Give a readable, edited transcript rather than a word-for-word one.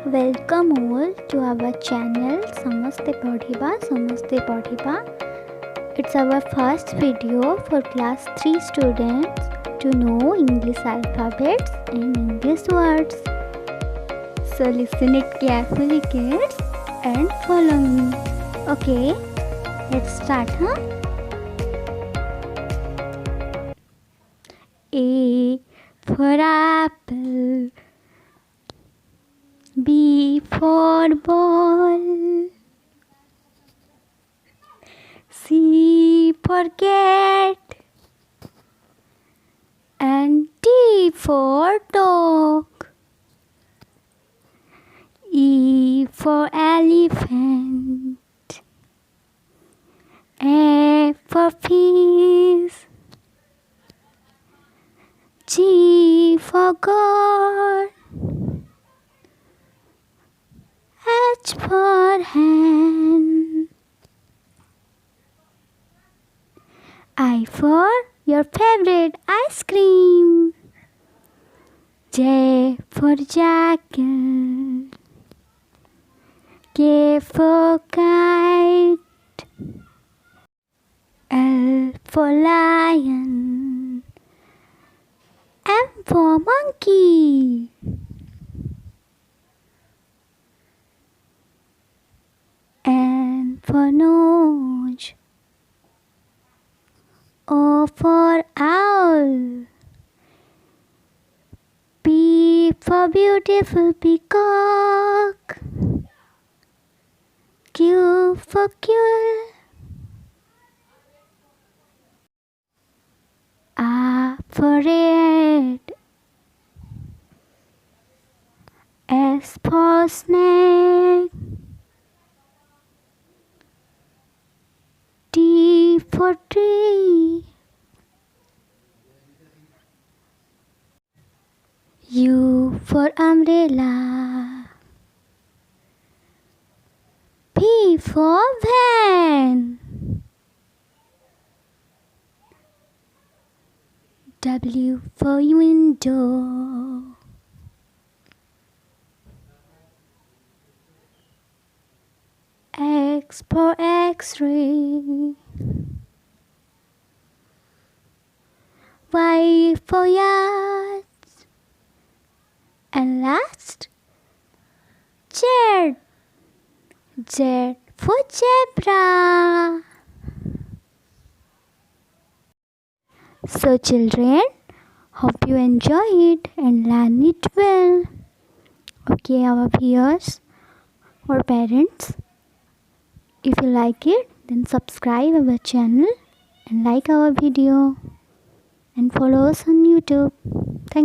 Welcome all to our channel Samaste Padhiba. It's our first video for class 3 students to know English alphabets and English words. So listen it carefully kids and follow me. Okay, let's start, A for apple, B for ball, C for cat, and D for dog. E for elephant, F for fish, G for God, H for hen, I for your favorite ice cream, J for jackal, K for kite, L for lion, M for monkey, N for nose, O for owl, P for beautiful peacock, Q for quail, R for red, S for snake, T for tree, U for umbrella, V for van, W for window, X for X-ray, Y for yacht, and last Z. Z for zebra. So children, hope you enjoy it and learn it well. Okay, our viewers or parents, if you like it, then subscribe our channel and like our video and follow us on YouTube.